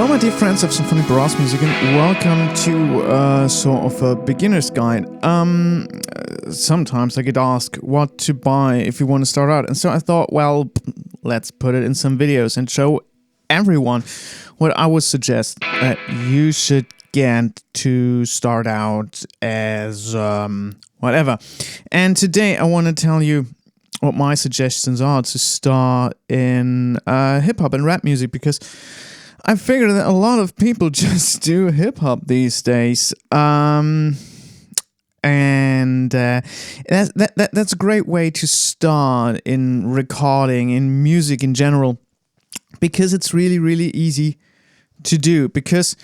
Hello, my dear friends of Symphonic Brass Music, and welcome to sort of a beginner's guide. Sometimes I get asked what to buy if you want to start out, and so I thought, well, let's put it in some videos and show everyone what I would suggest that you should get to start out as whatever. And today I want to tell you what my suggestions are to start in hip-hop and rap music, because I figured that a lot of people just do hip-hop these days. That's a great way to start in recording, in music in general, because it's really, really easy to do, because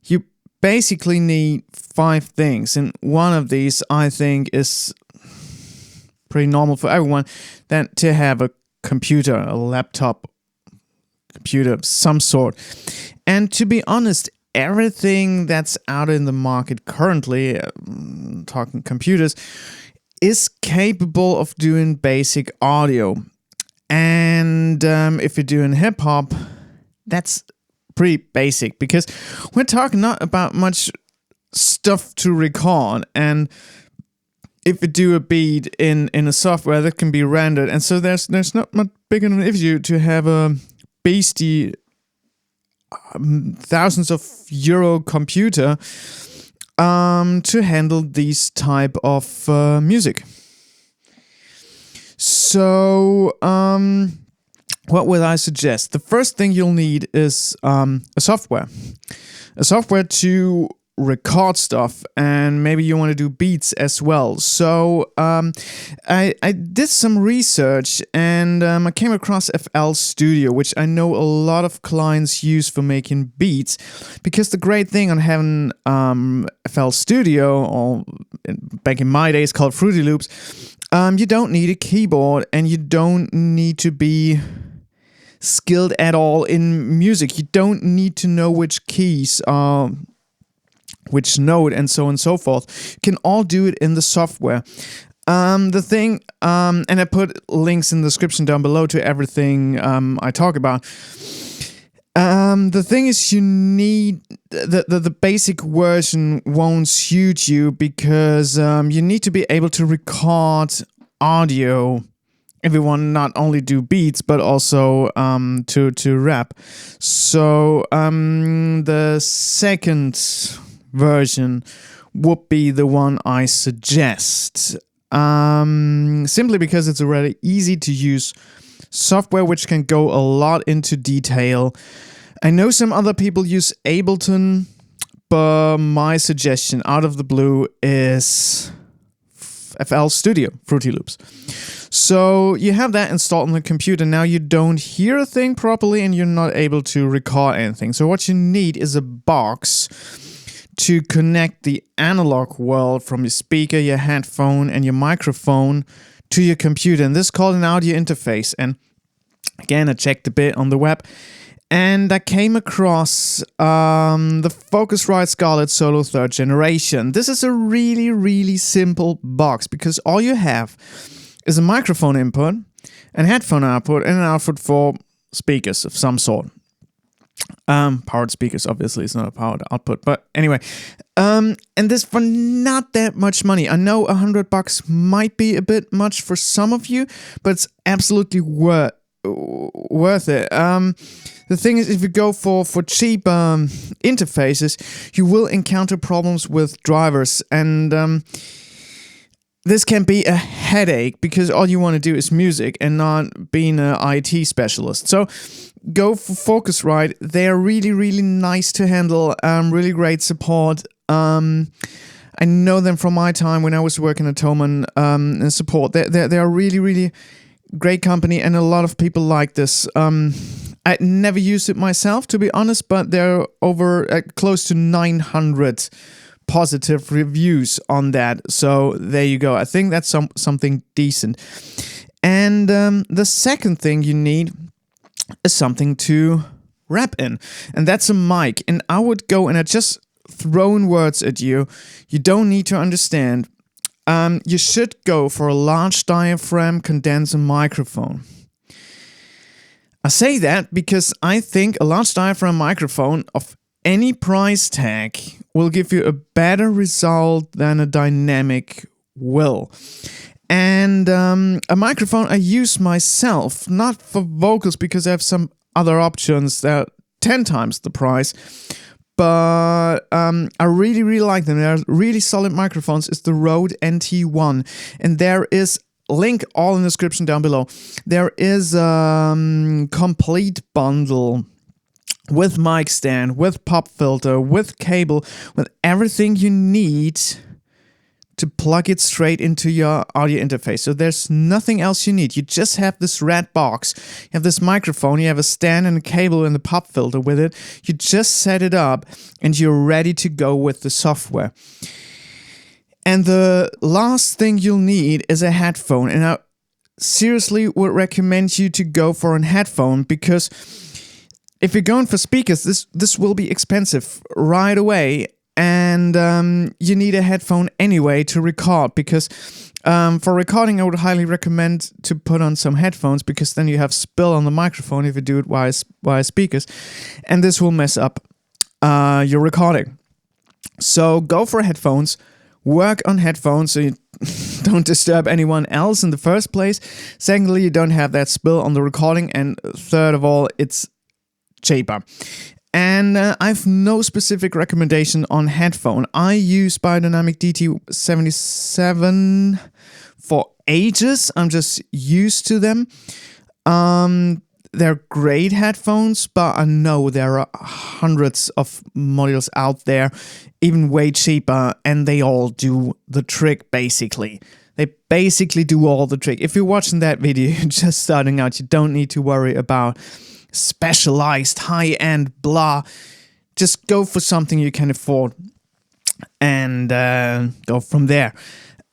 you basically need 5 things, and one of these I think is pretty normal for everyone, that to have a computer, a laptop computer of some sort. And to be honest, everything that's out in the market currently, talking computers, is capable of doing basic audio. And if you're doing hip-hop, that's pretty basic, because we're talking not about much stuff to record. And if you do a beat in a software, that can be rendered, and so there's not much big of an issue to have a beastie thousands of euro computer to handle these type of music. So what would I suggest? The first thing you'll need is a software to record stuff, and maybe you want to do beats as well. So I did some research, and I came across FL Studio, which I know a lot of clients use for making beats, because the great thing on having FL Studio, or back in my days called Fruity Loops, you don't need a keyboard, and you don't need to be skilled at all in music. You don't need to know which keys are which note, and so on and so forth. You can all do it in the software. The thing, and I put links in the description down below to everything I talk about. The thing is, you need the basic version won't suit you, because you need to be able to record audio if you want to not only do beats but also to rap. So the second version would be the one I suggest, simply because it's a really easy to use software which can go a lot into detail. I know some other people use Ableton, but my suggestion out of the blue is FL Studio, Fruity Loops. So you have that installed on the computer. Now you don't hear a thing properly, and you're not able to record anything. So what you need is a box to connect the analog world from your speaker, your headphone, and your microphone to your computer. And this is called an audio interface. And again, I checked a bit on the web, and I came across the Focusrite Scarlett Solo 3rd generation. This is a really, really simple box, because all you have is a microphone input, an headphone output, and an output for speakers of some sort. Powered speakers, obviously, it's not a powered output, but anyway, and this for not that much money. I know $100 might be a bit much for some of you, but it's absolutely worth it. The thing is, if you go for cheap interfaces, you will encounter problems with drivers, and this can be a headache, because all you want to do is music and not being an IT specialist. So go for Focusrite. They're really, really nice to handle. Really great support. I know them from my time when I was working at Thomann in support. They're a really, really great company, and a lot of people like this. I never used it myself, to be honest, but they're over close to 900 positive reviews on that. So there you go. I think that's something decent. And the second thing you need is something to rap in, and that's a mic. And I would go, and I just thrown words at you. You don't need to understand. You should go for a large diaphragm condenser microphone. I say that because I think a large diaphragm microphone of any price tag will give you a better result than a dynamic will. And a microphone I use myself, not for vocals because I have some other options that are 10 times the price, but I really, really like them. They're really solid microphones. It's the Rode NT1, and there is link all in the description down below. There is a complete bundle with mic stand, with pop filter, with cable, with everything you need to plug it straight into your audio interface. So there's nothing else you need. You just have this red box. You have this microphone, you have a stand and a cable and a pop filter with it. You just set it up and you're ready to go with the software. And the last thing you'll need is a headphone. And I seriously would recommend you to go for a headphone, because if you're going for speakers, this will be expensive right away. And you need a headphone anyway to record, because for recording I would highly recommend to put on some headphones, because then you have spill on the microphone if you do it via speakers, and this will mess up your recording. So go for headphones, work on headphones so you don't disturb anyone else in the first place. Secondly, you don't have that spill on the recording, and third of all, it's cheaper. And I've no specific recommendation on headphone. I use Beyerdynamic DT77 for ages. I'm just used to them. They're great headphones, but I know there are hundreds of models out there, even way cheaper, and they all do the trick basically. They basically do all the trick. If you're watching that video, you're just starting out, you don't need to worry about specialized, high-end, blah. Just go for something you can afford and go from there.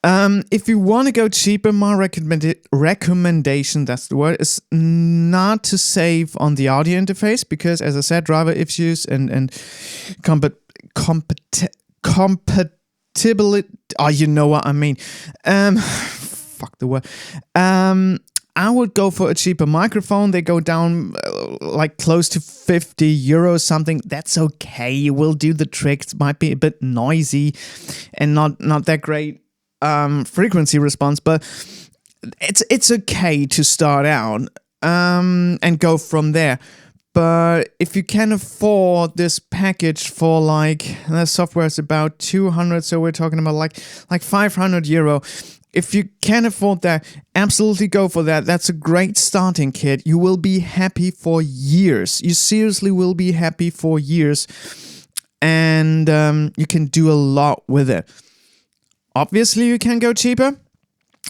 If you want to go cheaper, my recommendation, that's the word, is not to save on the audio interface, because, as I said, driver issues and compatibility. Oh, you know what I mean. Fuck the word. I would go for a cheaper microphone. They go down like close to 50 euros something. That's okay. You will do the trick. It might be a bit noisy and not that great frequency response, but it's okay to start out and go from there. But if you can afford this package for like, the software is about 200, so we're talking about like 500 euro. If you can afford that, absolutely go for that. That's a great starting kit. You will be happy for years. You seriously will be happy for years. And you can do a lot with it. Obviously, you can go cheaper.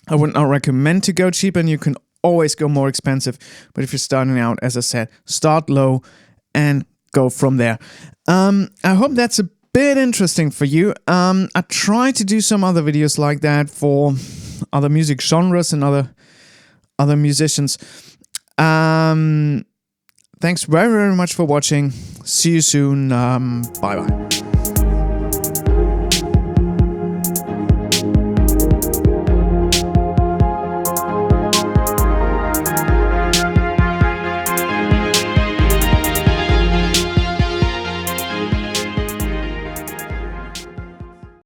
I would not recommend to go cheaper, and you can always go more expensive. But if you're starting out, as I said, start low and go from there. I hope that's a bit interesting for you. I try to do some other videos like that for other music genres and other musicians. Thanks very, very much for watching. See you soon. Bye bye.